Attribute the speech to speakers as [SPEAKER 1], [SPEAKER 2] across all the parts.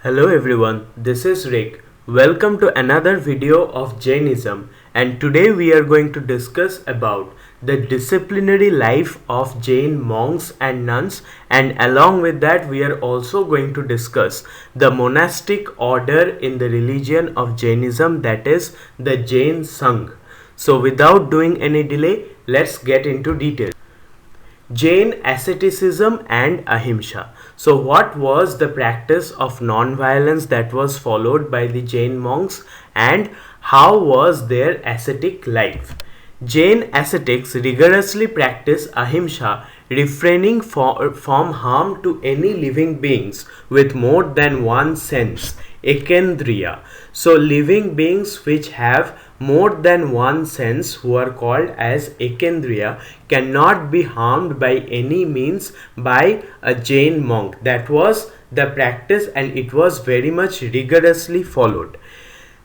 [SPEAKER 1] Hello everyone, this is Rick. Welcome to another video of Jainism, and today we are going to discuss about the disciplinary life of Jain monks and nuns, and along with that we are also going to discuss the monastic order in the religion of Jainism, that is the Jain Sangh. So without doing any delay, let's get into details. Jain Asceticism and Ahimsa. So, what was the practice of non-violence that was followed by the Jain monks, and how was their ascetic life? Jain ascetics rigorously practice ahimsa, refraining from harm to any living beings with more than one sense, ekendriya. So, living beings which have more than one sense, who are called as ekendriya, cannot be harmed by any means by a Jain monk. That was the practice, and it was very much rigorously followed.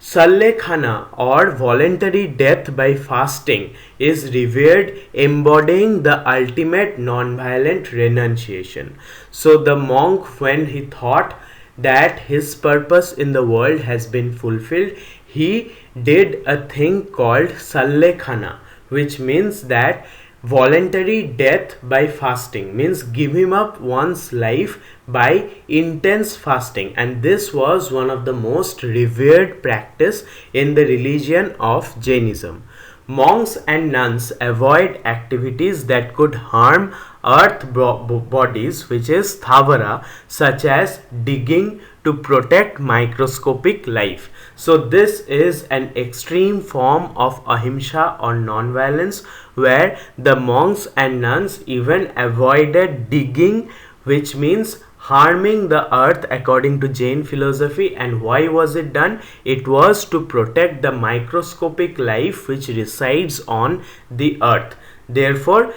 [SPEAKER 1] Sallekhana, or voluntary death by fasting, is revered, embodying the ultimate non-violent renunciation. So the monk, when he thought that his purpose in the world has been fulfilled, he did a thing called Sallekhana, which means that voluntary death by fasting, means giving up one's life by intense fasting, and this was one of the most revered practice in the religion of Jainism. Monks and nuns avoid activities that could harm earth bodies, which is thavara, such as digging, to protect microscopic life. So this is an extreme form of ahimsa or non-violence, where the monks and nuns even avoided digging, which means harming the earth according to Jain philosophy. And why was it done? It was to protect the microscopic life which resides on the earth. Therefore,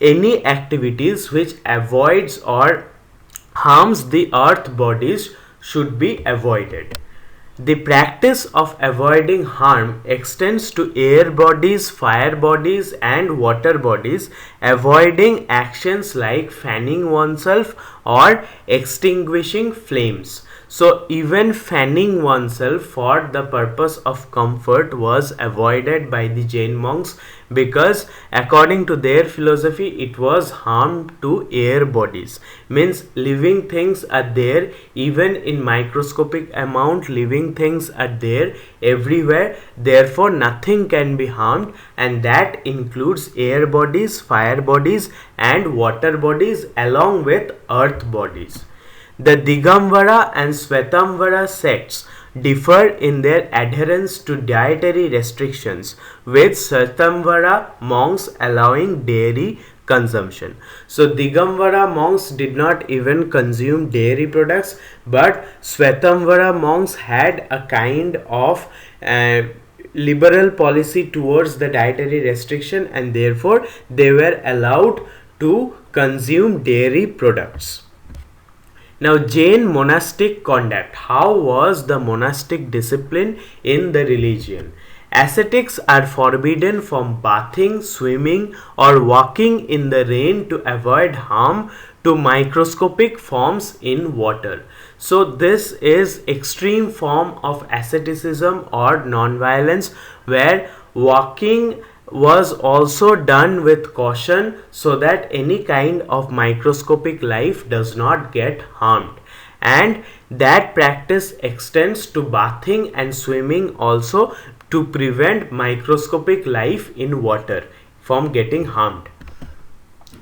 [SPEAKER 1] any activities which avoids or harms the earth bodies should be avoided. The practice of avoiding harm extends to air bodies, fire bodies, and water bodies, avoiding actions like fanning oneself or extinguishing flames. So even fanning oneself for the purpose of comfort was avoided by the Jain monks, because according to their philosophy it was harm to air bodies, means living things are there, even in microscopic amount living things are there everywhere, therefore nothing can be harmed, and that includes air bodies, fire bodies, and water bodies, along with earth bodies. The Digamvara and Svetamvara sects differ in their adherence to dietary restrictions, with Svetamvara monks allowing dairy consumption. So Digamvara monks did not even consume dairy products, but Svetamvara monks had a kind of liberal policy towards the dietary restriction, and therefore they were allowed to consume dairy products. Now, Jain monastic conduct. How was the monastic discipline in the religion? Ascetics are forbidden from bathing, swimming, or walking in the rain to avoid harm to microscopic forms in water. So this is extreme form of asceticism or non-violence, where walking was also done with caution, so that any kind of microscopic life does not get harmed, and that practice extends to bathing and swimming also, to prevent microscopic life in water from getting harmed.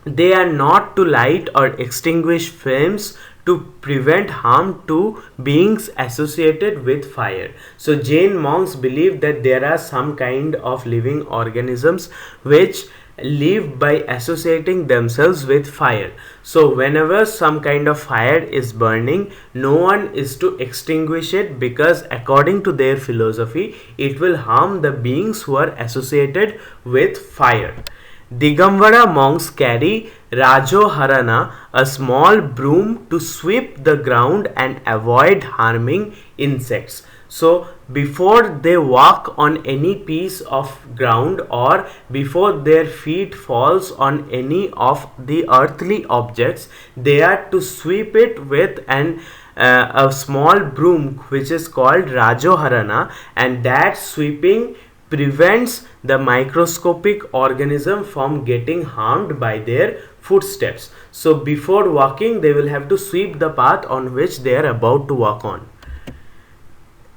[SPEAKER 1] They are not to light or extinguish flames to prevent harm to beings associated with fire. So Jain monks believe that there are some kind of living organisms which live by associating themselves with fire. So whenever some kind of fire is burning, no one is to extinguish it, because according to their philosophy it will harm the beings who are associated with fire. Digamvara monks carry Rajoharana, a small broom, to sweep the ground and avoid harming insects. So before they walk on any piece of ground, or before their feet falls on any of the earthly objects, they are to sweep it with a small broom which is called Rajoharana, and that sweeping prevents the microscopic organism from getting harmed by their footsteps. So before walking, they will have to sweep the path on which they are about to walk on.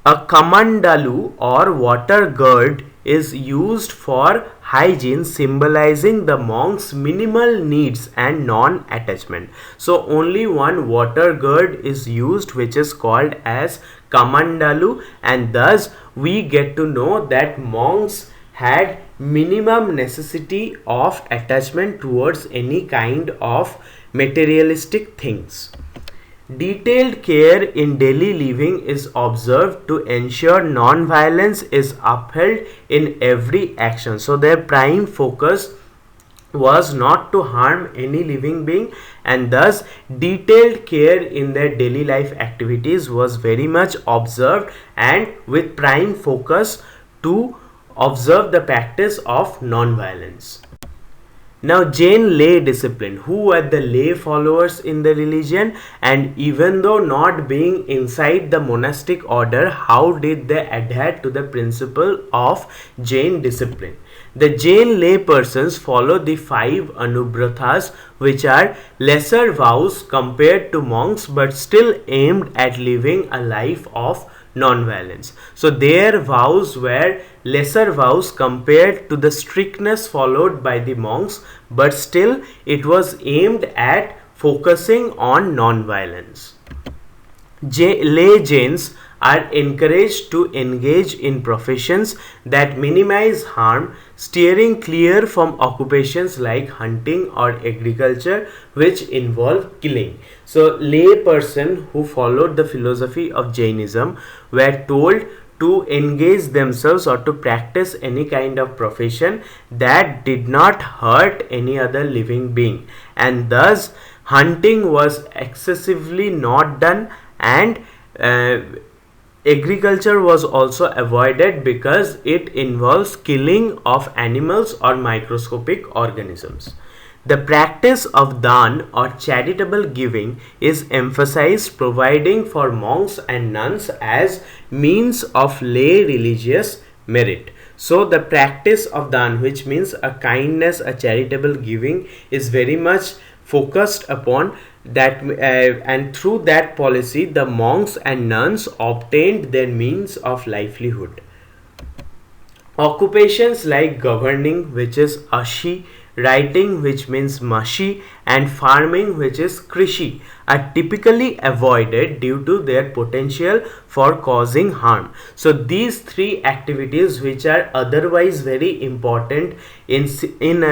[SPEAKER 1] A kamandalu or water gourd is used for hygiene, symbolizing the monk's minimal needs and non-attachment. So only one water gourd is used, which is called as kamandalu, and thus we get to know that monks had minimum necessity of attachment towards any kind of materialistic things. Detailed care in daily living is observed to ensure non-violence is upheld in every action. So their prime focus was not to harm any living being, and thus detailed care in their daily life activities was very much observed, and with prime focus to observe the practice of non-violence. Now, Jain lay discipline, who were the lay followers in the religion, and even though not being inside the monastic order, how did they adhere to the principle of Jain discipline? The Jain lay persons follow the 5 anubrathas, which are lesser vows compared to monks, but still aimed at living a life of non-violence. So their vows were lesser vows compared to the strictness followed by the monks, but still it was aimed at focusing on non-violence. Lay Jains are encouraged to engage in professions that minimize harm, steering clear from occupations like hunting or agriculture, which involve killing. So lay person who followed the philosophy of Jainism were told to engage themselves or to practice any kind of profession that did not hurt any other living being, and thus hunting was excessively not done, and agriculture was also avoided because it involves killing of animals or microscopic organisms. The practice of dan or charitable giving is emphasized, providing for monks and nuns as means of lay religious merit. So the practice of dan, which means a kindness, a charitable giving, is very much focused upon that, and through that policy the monks and nuns obtained their means of livelihood. Occupations like governing, which is ashi, writing, which means mashi, and farming, which is krishi, are typically avoided due to their potential for causing harm. So these 3 activities, which are otherwise very important in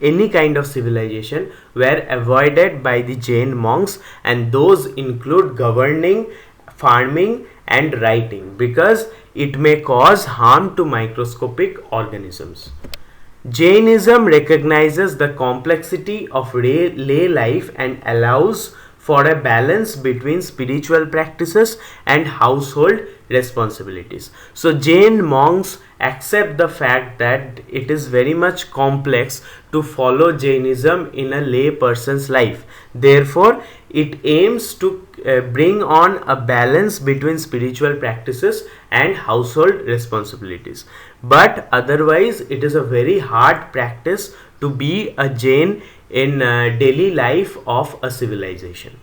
[SPEAKER 1] any kind of civilization, were avoided by the Jain monks, and those include governing, farming, and writing, because it may cause harm to microscopic organisms. Jainism recognizes the complexity of lay life and allows for a balance between spiritual practices and household responsibilities. So Jain monks accept the fact that it is very much complex to follow Jainism in a lay person's life. Therefore, it aims to bring on a balance between spiritual practices and household responsibilities. But otherwise, it is a very hard practice to be a Jain in daily life of a civilization.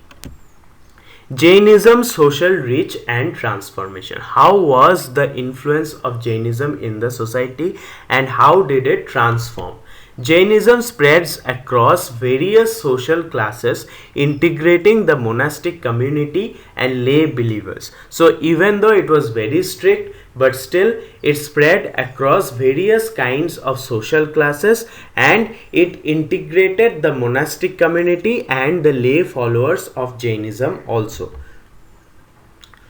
[SPEAKER 1] Jainism social reach and transformation. How was the influence of Jainism in the society, and how did it transform? Jainism spreads across various social classes, integrating the monastic community and lay believers. So even though it was very strict, but still it spread across various kinds of social classes, and it integrated the monastic community and the lay followers of Jainism also.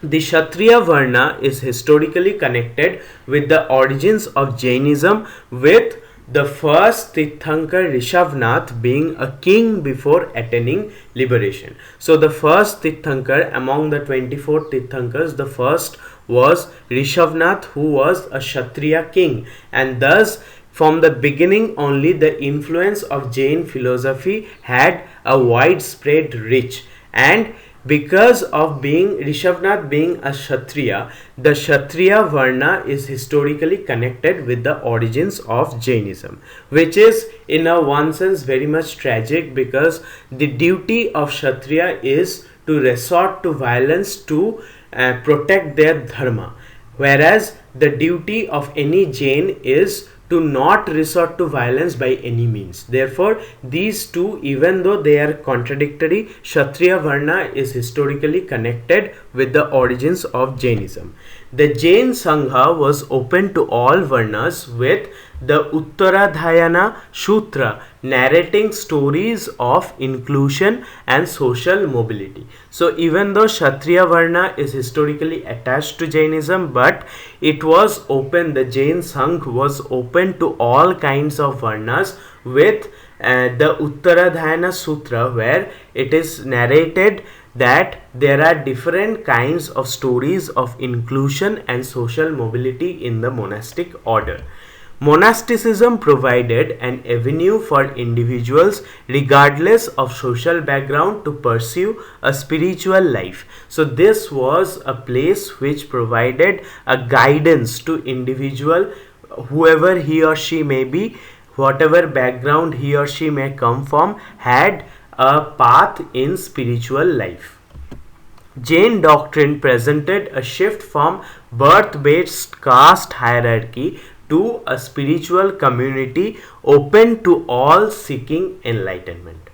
[SPEAKER 1] The Kshatriya Varna is historically connected with the origins of Jainism, with the first Tirthankar Rishabhnath being a king before attaining liberation. So the first Tirthankar among the 24 Tirthankars, the first was Rishabhnath, who was a Kshatriya king, and thus from the beginning only the influence of Jain philosophy had a widespread reach. And because of being Rishabhnath being a Kshatriya, the Kshatriya Varna is historically connected with the origins of Jainism, which is in a one sense very much tragic, because the duty of Kshatriya is to resort to violence to protect their dharma, whereas the duty of any Jain is to not resort to violence by any means. Therefore, these two, even though they are contradictory, Kshatriya Varna is historically connected with the origins of Jainism. The Jain Sangha was open to all Varnas, with the Uttaradhyayana Sutra narrating stories of inclusion and social mobility. So even though Kshatriya Varna is historically attached to Jainism, but it was open, the Jain Sangh was open to all kinds of Varnas, with the Uttaradhyayana Sutra, where it is narrated that there are different kinds of stories of inclusion and social mobility in the monastic order. Monasticism provided an avenue for individuals, regardless of social background, to pursue a spiritual life. So this was a place which provided a guidance to individual, whoever he or she may be, whatever background he or she may come from, had a path in spiritual life. Jain doctrine presented a shift from birth-based caste hierarchy to a spiritual community open to all seeking enlightenment.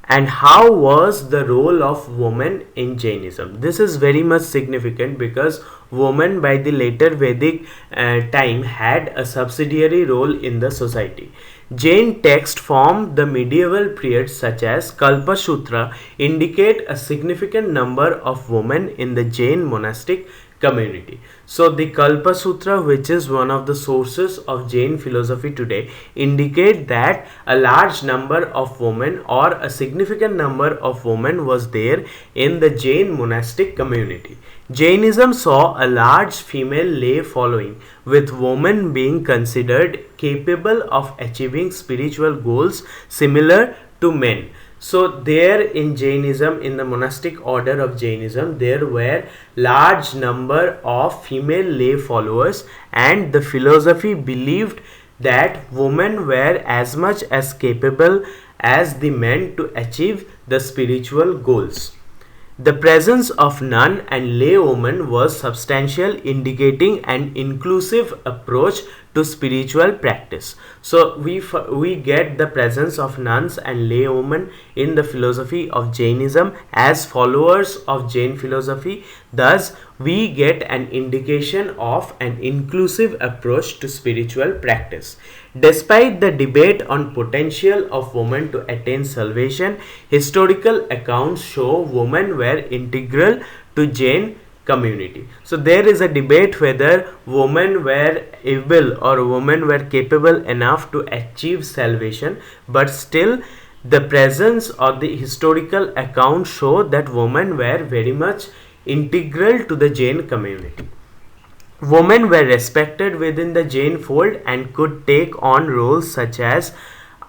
[SPEAKER 1] And how was the role of women in Jainism? This is very much significant, because women by the later Vedic time had a subsidiary role in the society. Jain texts from the medieval period, such as Kalpa Sutra, indicate a significant number of women in the Jain monastic community. So the Kalpa Sutra, which is one of the sources of Jain philosophy today, indicate that a large number of women, or a significant number of women, was there in the Jain monastic community. Jainism saw a large female lay following, with women being considered capable of achieving spiritual goals similar to men. So there in Jainism, in the monastic order of Jainism, there were large number of female lay followers, and the philosophy believed that women were as much as capable as the men to achieve the spiritual goals. The presence of nun and lay women was substantial, indicating an inclusive approach to spiritual practice. So we get the presence of nuns and lay women in the philosophy of Jainism as followers of Jain philosophy. Thus, we get an indication of an inclusive approach to spiritual practice. Despite the debate on potential of women to attain salvation, historical accounts show women were integral to Jain community. So there is a debate whether women were able or women were capable enough to achieve salvation, but still the presence of the historical accounts show that women were very much integral to the Jain community. Women were respected within the Jain fold and could take on roles such as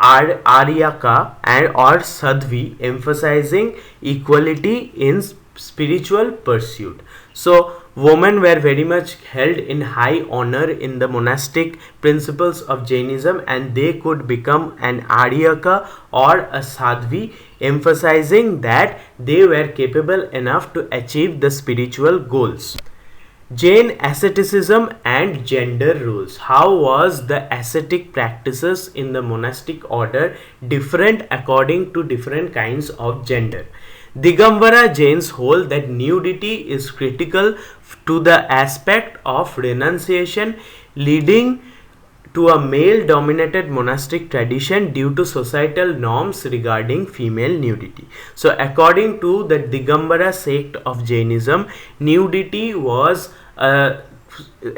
[SPEAKER 1] Aryaka and or Sadhvi, emphasizing equality in spiritual pursuit. So women were very much held in high honor in the monastic principles of Jainism, and they could become an Aryaka or a Sadhvi, emphasizing that they were capable enough to achieve the spiritual goals. Jain asceticism and gender roles. How was the ascetic practices in the monastic order different according to different kinds of gender? Digambara Jains hold that nudity is critical to the aspect of renunciation, leading to a male-dominated monastic tradition due to societal norms regarding female nudity. So according to the Digambara sect of Jainism, nudity was a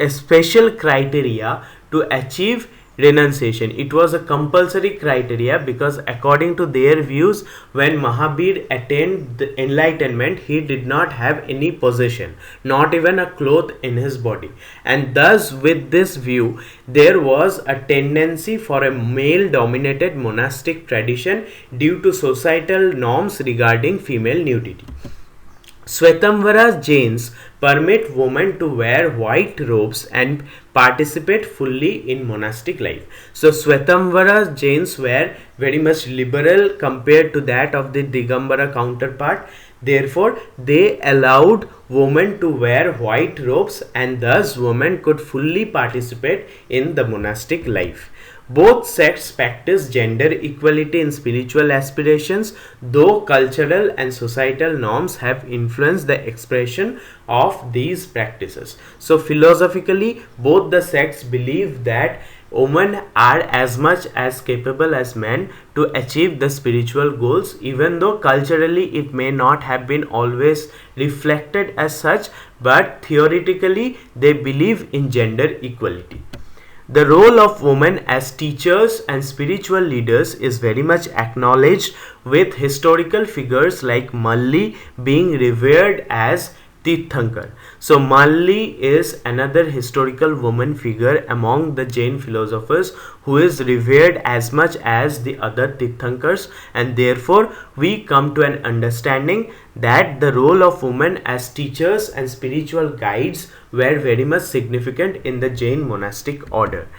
[SPEAKER 1] special criteria to achieve renunciation. It was a compulsory criteria because according to their views, when Mahabir attained the enlightenment, he did not have any possession, not even a cloth in his body. And thus with this view, there was a tendency for a male dominated monastic tradition due to societal norms regarding female nudity. Swetamvara Jains permit women to wear white robes and participate fully in monastic life. So Swetamvara Jains were very much liberal compared to that of the Digambara counterpart. Therefore, they allowed women to wear white robes, and thus women could fully participate in the monastic life. Both sects practice gender equality in spiritual aspirations, though cultural and societal norms have influenced the expression of these practices. So, philosophically, both the sects believe that women are as much as capable as men to achieve the spiritual goals, even though culturally it may not have been always reflected as such, but theoretically they believe in gender equality. The role of women as teachers and spiritual leaders is very much acknowledged, with historical figures like Malli being revered as Tirthankar. So Malli is another historical woman figure among the Jain philosophers who is revered as much as the other Tirthankars, and therefore we come to an understanding that the role of women as teachers and spiritual guides were very much significant in the Jain monastic order.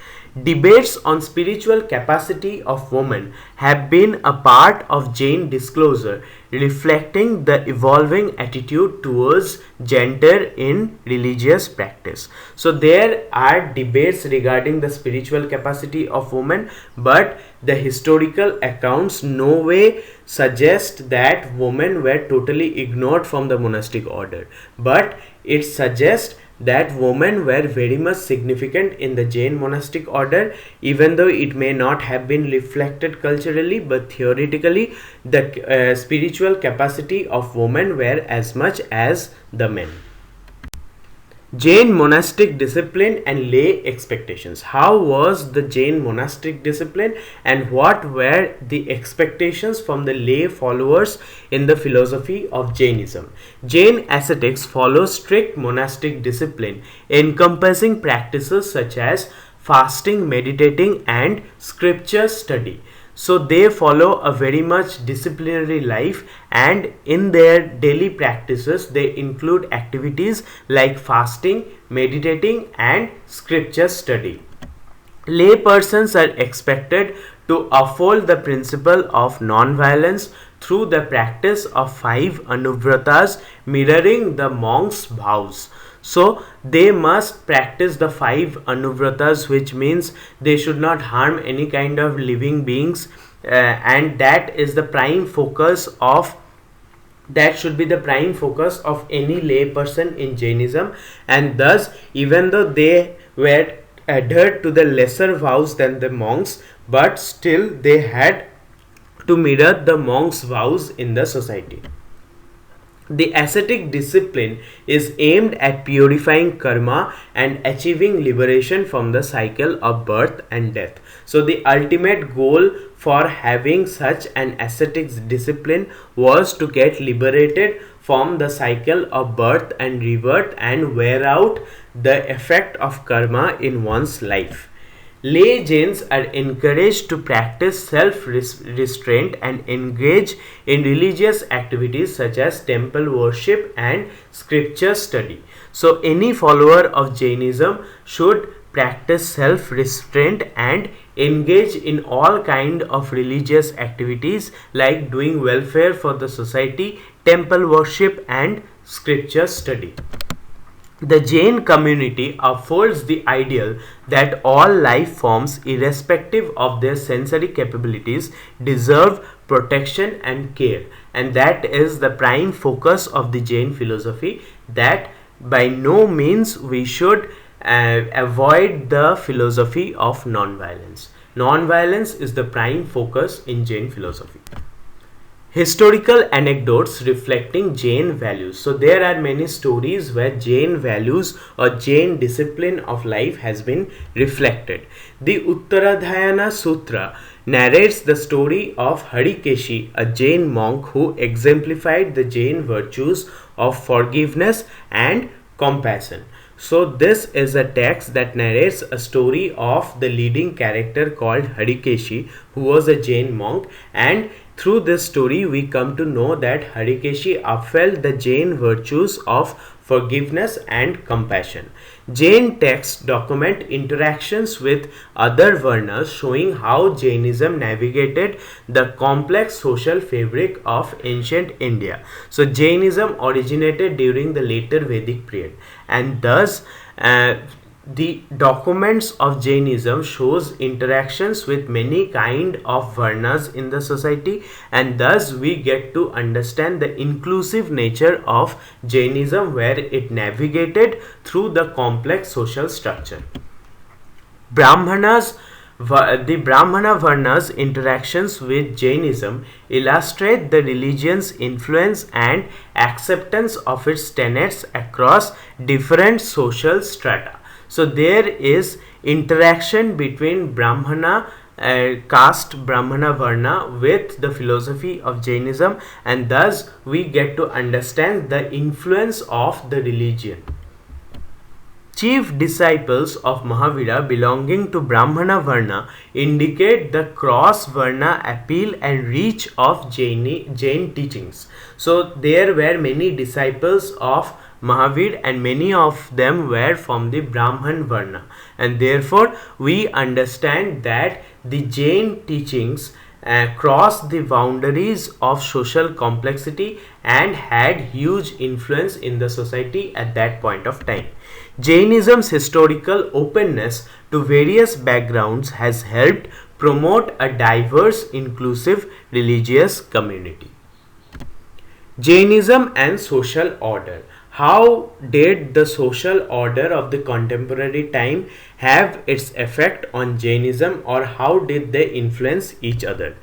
[SPEAKER 1] Debates on spiritual capacity of women have been a part of Jain disclosure, reflecting the evolving attitude towards gender in religious practice. So there are debates regarding the spiritual capacity of women, but the historical accounts no way suggest that women were totally ignored from the monastic order, but it suggests that women were very much significant in the Jain monastic order, even though it may not have been reflected culturally, but theoretically the spiritual capacity of women were as much as the men. Jain monastic discipline and lay expectations. How was the Jain monastic discipline, and what were the expectations from the lay followers in the philosophy of Jainism? Jain ascetics follow strict monastic discipline encompassing practices such as fasting, meditating, and scripture study. So they follow a very much disciplinary life, and in their daily practices they include activities like fasting, meditating, and scripture study. Lay persons are expected to uphold the principle of non-violence through the practice of 5 anuvratas mirroring the monks' vows. So they must practice the 5 anuvratas, which means they should not harm any kind of living beings, and that is the prime focus of that should be the prime focus of any lay person in Jainism. And thus, even though they were adhered to the lesser vows than the monks, but still they had to mirror the monks' vows in the society. The ascetic discipline is aimed at purifying karma and achieving liberation from the cycle of birth and death. So the ultimate goal for having such an ascetic discipline was to get liberated from the cycle of birth and rebirth and wear out the effect of karma in one's life. Lay Jains are encouraged to practice self-restraint and engage in religious activities such as temple worship and scripture study. So any follower of Jainism should practice self-restraint and engage in all kind of religious activities like doing welfare for the society, temple worship, and scripture study. The Jain community affords the ideal that all life forms, irrespective of their sensory capabilities, deserve protection and care, and that is the prime focus of the Jain philosophy, that by no means we should avoid the philosophy of non-violence. Non-violence is the prime focus in Jain philosophy. Historical anecdotes reflecting Jain values. So there are many stories where Jain values or Jain discipline of life has been reflected. The Uttaradhyana Sutra narrates the story of Harikeshi, a Jain monk who exemplified the Jain virtues of forgiveness and compassion. So this is a text that narrates a story of the leading character called Harikeshi, who was a Jain monk, and through this story we come to know that Harikeshi upheld the Jain virtues of forgiveness and compassion. Jain texts document interactions with other Varnas, showing how Jainism navigated the complex social fabric of ancient India. So Jainism originated during the later Vedic period, and thus the documents of Jainism shows interactions with many kind of varnas in the society, and thus we get to understand the inclusive nature of Jainism, where it navigated through the complex social structure. Brahmanas the Brahmana Varna's interactions with Jainism illustrate the religion's influence and acceptance of its tenets across different social strata. So there is interaction between Brahmana caste, Brahmana Varna, with the philosophy of Jainism, and thus we get to understand the influence of the religion. Chief disciples of Mahavira belonging to Brahmana Varna indicate the cross-Varna appeal and reach of Jain teachings. So there were many disciples of Mahavir, and many of them were from the Brahman Varna, and therefore we understand that the Jain teachings crossed the boundaries of social complexity and had huge influence in the society at that point of time. Jainism's historical openness to various backgrounds has helped promote a diverse, inclusive religious community. Jainism and social order. How did the social order of the contemporary time have its effect on Jainism, or how did they influence each other?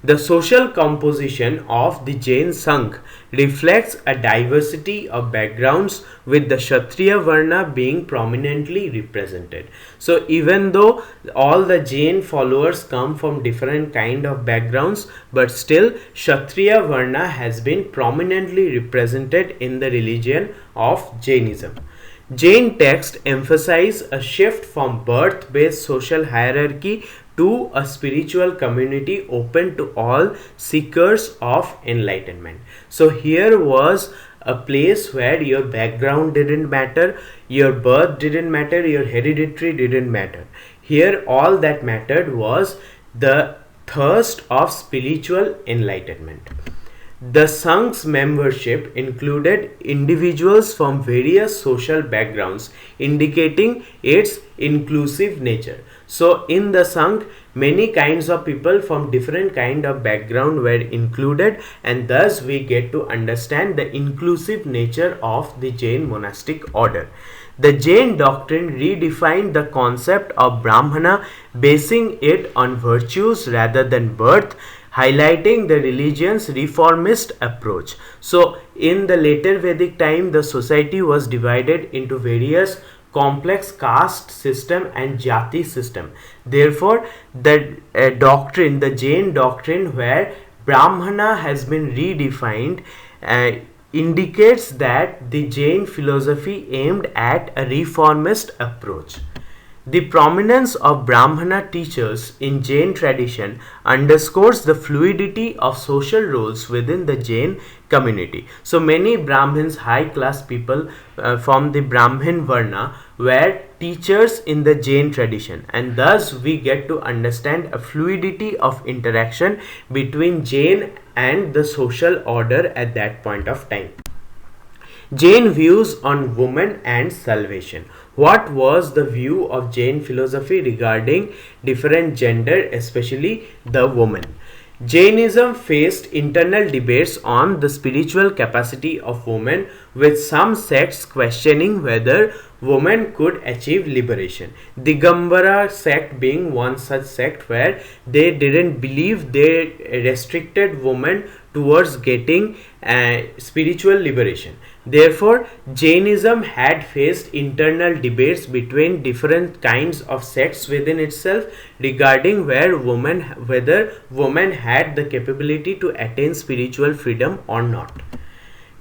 [SPEAKER 1] The social composition of the Jain Sangh reflects a diversity of backgrounds, with the Kshatriya Varna being prominently represented. So even though all the Jain followers come from different kind of backgrounds, but still Kshatriya Varna has been prominently represented in the religion of Jainism. Jain texts emphasize a shift from birth-based social hierarchy to a spiritual community open to all seekers of enlightenment. So here was a place where your background didn't matter, your birth didn't matter, your hereditary didn't matter. Here all that mattered was the thirst of spiritual enlightenment. The Sangh's membership included individuals from various social backgrounds, indicating its inclusive nature. So in the Sangh, many kinds of people from different kind of background were included, and thus we get to understand the inclusive nature of the Jain monastic order. The Jain doctrine redefined the concept of Brahmana, basing it on virtues rather than birth, highlighting the religion's reformist approach. So in the later Vedic time, the society was divided into various complex caste system and jati system. Therefore the doctrine, the Jain doctrine, where Brahmana has been redefined, indicates that the Jain philosophy aimed at a reformist approach. The prominence of Brahmana teachers in Jain tradition underscores the fluidity of social roles within the Jain community. So many Brahmins, high class people from the Brahmin Varna, were teachers in the Jain tradition, and thus we get to understand a fluidity of interaction between Jain and the social order at that point of time. Jain views on woman and salvation. What was the view of Jain philosophy regarding different gender, especially the woman? Jainism faced internal debates on the spiritual capacity of women, with some sects questioning whether women could achieve liberation. Digambara sect being one such sect, where they didn't believe, they restricted women towards getting spiritual liberation. Therefore, Jainism had faced internal debates between different kinds of sects within itself regarding whether women had the capability to attain spiritual freedom or not.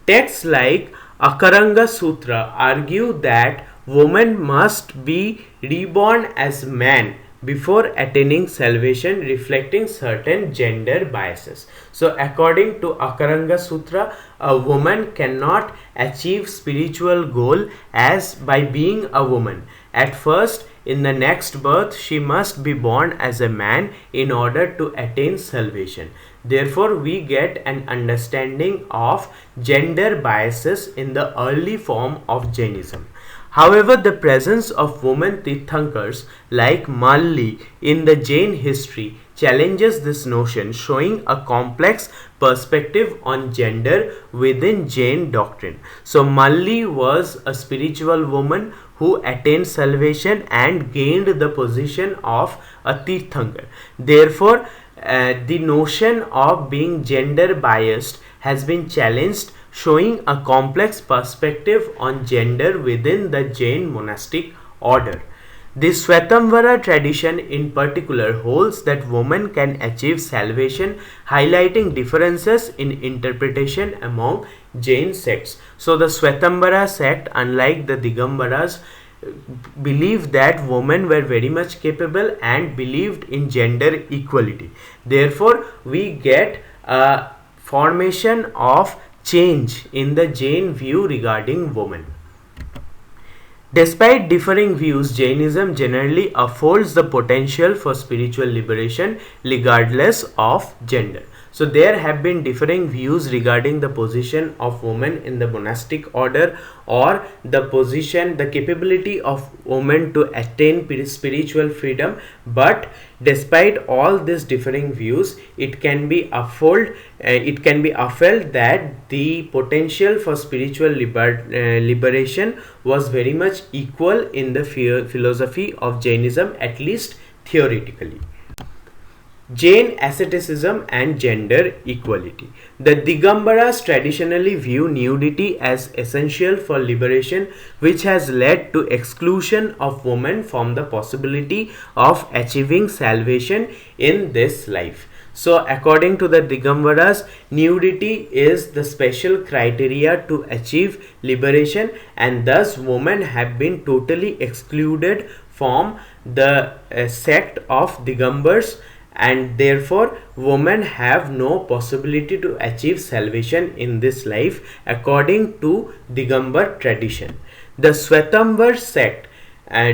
[SPEAKER 1] Texts like Akaranga Sutra argue that woman must be reborn as man before attaining salvation, reflecting certain gender biases. So, according to Akaranga Sutra, a woman cannot achieve spiritual goal as by being a woman. At first, in the next birth, she must be born as a man in order to attain salvation. Therefore, we get an understanding of gender biases in the early form of Jainism. However, the presence of women Tirthankars like Malli in the Jain history challenges this notion, showing a complex perspective on gender within Jain doctrine. So, Malli was a spiritual woman who attained salvation and gained the position of a Tirthankar. Therefore, the notion of being gender biased has been challenged, showing a complex perspective on gender within the Jain monastic order. The Swetamvara tradition in particular holds that women can achieve salvation, highlighting differences in interpretation among Jain sects. So the Swetamvara sect, unlike the Digambaras, believed that women were very much capable and believed in gender equality. Therefore, we get a formation of change in the Jain view regarding women. Despite differing views, Jainism generally affords the potential for spiritual liberation regardless of gender. So there have been differing views regarding the position of women in the monastic order, or the capability of women to attain spiritual freedom. But despite all these differing views, it can be upheld that the potential for spiritual liberation was very much equal in the philosophy of Jainism, at least theoretically. Jain Asceticism and gender equality. The Digambaras traditionally view nudity as essential for liberation, which has led to exclusion of women from the possibility of achieving salvation in this life. So, according to the Digambaras, nudity is the special criteria to achieve liberation, and thus women have been totally excluded from the sect of Digambars, and therefore women have no possibility to achieve salvation in this life according to Digambar tradition. The Swetamvar sect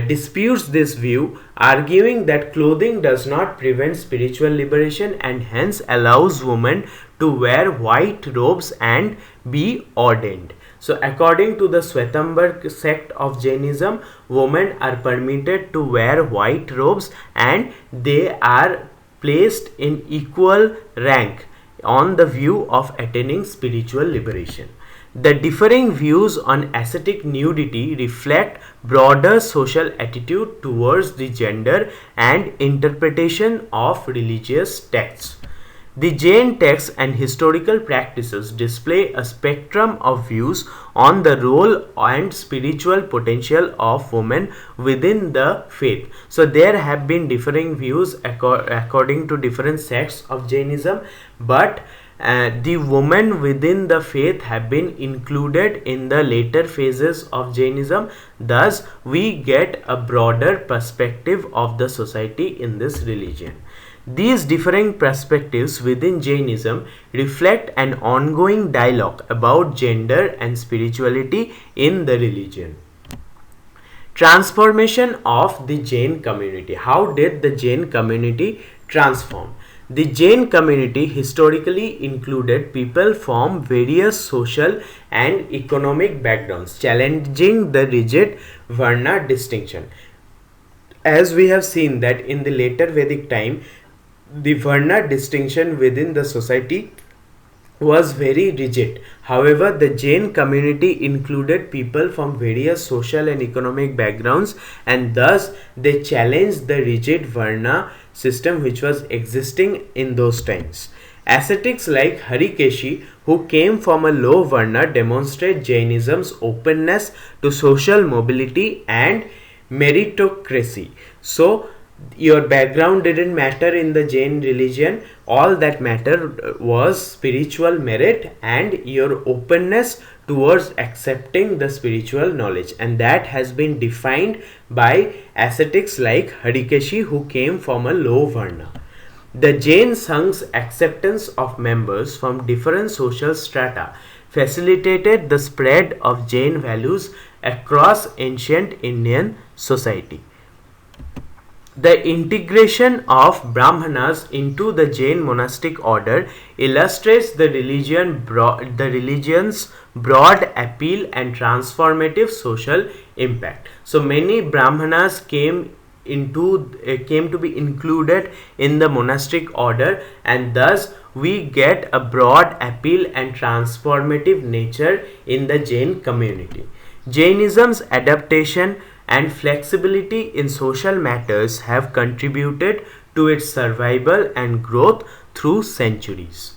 [SPEAKER 1] disputes this view, arguing that clothing does not prevent spiritual liberation and hence allows women to wear white robes and be ordained. So according to the Swetamvar sect of Jainism, women are permitted to wear white robes and they are placed in equal rank on the view of attaining spiritual liberation. The differing views on ascetic nudity reflect broader social attitude towards the gender and interpretation of religious texts. The Jain texts and historical practices display a spectrum of views on the role and spiritual potential of women within the faith. So there have been differing views according to different sects of Jainism, but the women within the faith have been included in the later phases of Jainism. Thus, we get a broader perspective of the society in this religion. These differing perspectives within Jainism reflect an ongoing dialogue about gender and spirituality in the religion. Transformation of the Jain community. How did the Jain community transform? The Jain community historically included people from various social and economic backgrounds, challenging the rigid Varna distinction. As we have seen that in the later Vedic time, the Varna distinction within the society was very rigid. However, the Jain community included people from various social and economic backgrounds, and thus they challenged the rigid Varna system which was existing in those times. Ascetics like Harikeshi, who came from a low varna, demonstrate Jainism's openness to social mobility and meritocracy. So, your background didn't matter in the Jain religion. All that mattered was spiritual merit and your openness towards accepting the spiritual knowledge, and that has been defined by ascetics like Harikeshi, who came from a low varna. The Jain Sangh's acceptance of members from different social strata facilitated the spread of Jain values across ancient Indian society. The integration of Brahmanas into the Jain monastic order illustrates the religion's broad appeal and transformative social impact. So many Brahmanas came to be included in the monastic order, and thus we get a broad appeal and transformative nature in the Jain community. Jainism's adaptation and flexibility in social matters have contributed to its survival and growth through centuries.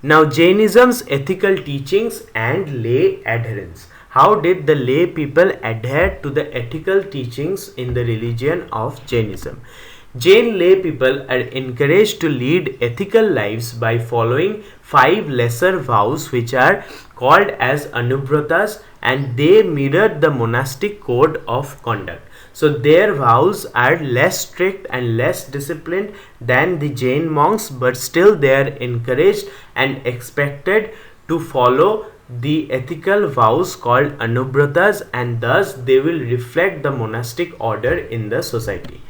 [SPEAKER 1] Now, Jainism's ethical teachings and lay adherence. How did the lay people adhere to the ethical teachings in the religion of Jainism? Jain lay people are encouraged to lead ethical lives by following 5 lesser vows, which are called as anubratas, and they mirror the monastic code of conduct. So their vows are less strict and less disciplined than the Jain monks, but still they are encouraged and expected to follow the ethical vows called anubratas, and thus they will reflect the monastic order in the society.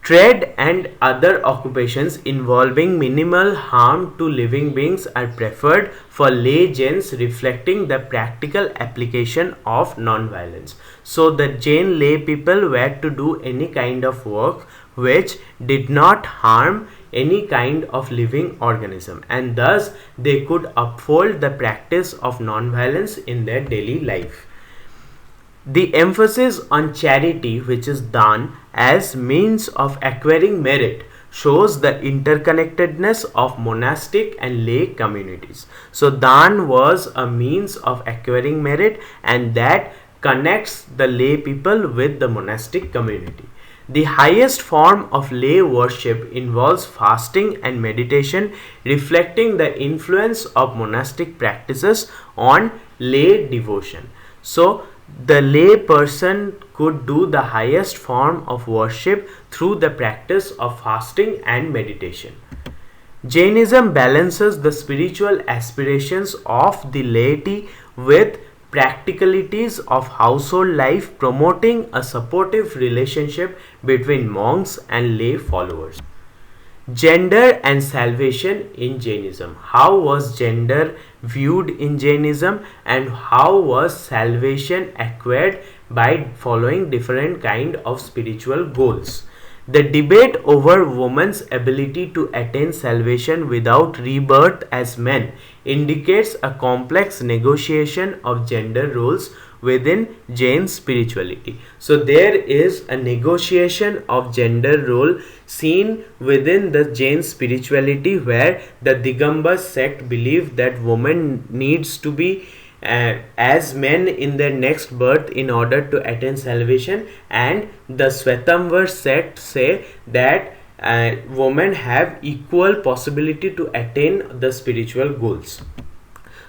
[SPEAKER 1] Trade and other occupations involving minimal harm to living beings are preferred for lay Jains, reflecting the practical application of non-violence. So the Jain lay people were to do any kind of work which did not harm any kind of living organism, and thus they could uphold the practice of non-violence in their daily life. The emphasis on charity, which is dan, as means of acquiring merit, shows the interconnectedness of monastic and lay communities. So dan was a means of acquiring merit, and that connects the lay people with the monastic community. The highest form of lay worship involves fasting and meditation, reflecting the influence of monastic practices on lay devotion. So the lay person could do the highest form of worship through the practice of fasting and meditation. Jainism balances the spiritual aspirations of the laity with practicalities of household life, promoting a supportive relationship between monks and lay followers. Gender and salvation in Jainism. How was gender viewed in Jainism, and how was salvation acquired by following different kind of spiritual goals? The debate over women's ability to attain salvation without rebirth as men indicates a complex negotiation of gender roles within Jain spirituality. So there is a negotiation of gender role seen within the Jain spirituality, where the Digambar sect believe that woman needs to be as men in their next birth in order to attain salvation, and the Swetamvar sect say that women have equal possibility to attain the spiritual goals.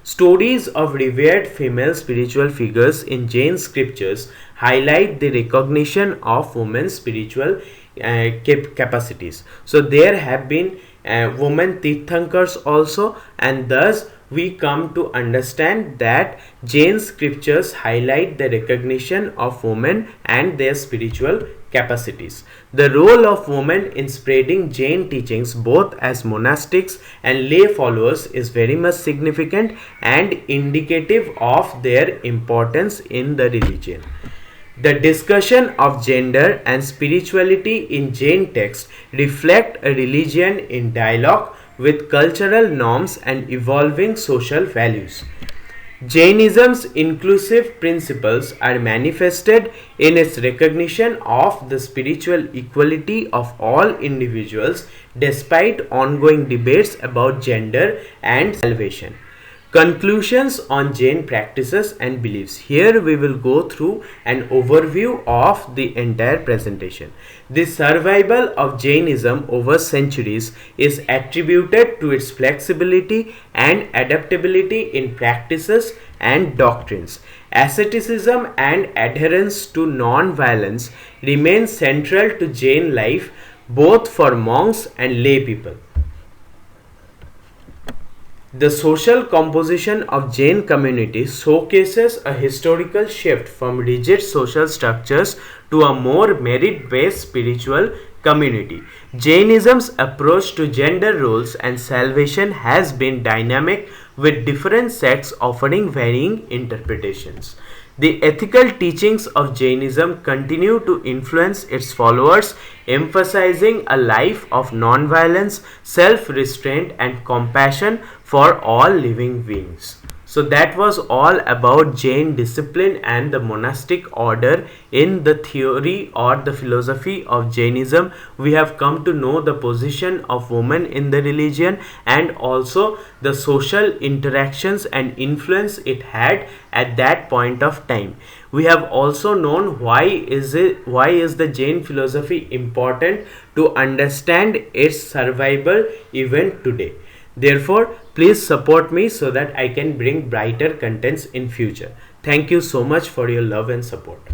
[SPEAKER 1] Stories of revered female spiritual figures in Jain scriptures highlight the recognition of women's spiritual capacities. So there have been women Tirthankars also, and thus we come to understand that Jain scriptures highlight the recognition of women and their spiritual capacities. The role of women in spreading Jain teachings both as monastics and lay followers is very much significant and indicative of their importance in the religion. The discussion of gender and spirituality in Jain texts reflect a religion in dialogue with cultural norms and evolving social values. Jainism's inclusive principles are manifested in its recognition of the spiritual equality of all individuals despite ongoing debates about gender and salvation. Conclusions on Jain practices and beliefs. Here we will go through an overview of the entire presentation. The survival of Jainism over centuries is attributed to its flexibility and adaptability in practices and doctrines. Asceticism and adherence to non-violence remain central to Jain life both for monks and lay people. The social composition of Jain community showcases a historical shift from rigid social structures to a more merit-based spiritual community. Jainism's approach to gender roles and salvation has been dynamic, with different sects offering varying interpretations. The ethical teachings of Jainism continue to influence its followers, emphasizing a life of non-violence, self-restraint, and compassion for all living beings. So that was all about Jain discipline and the monastic order in the theory or the philosophy of Jainism. We have come to know the position of women in the religion and also the social interactions and influence it had at that point of time. We have also known why is the Jain philosophy important to understand its survival even today. Therefore, please support me so that I can bring brighter contents in future. Thank you so much for your love and support.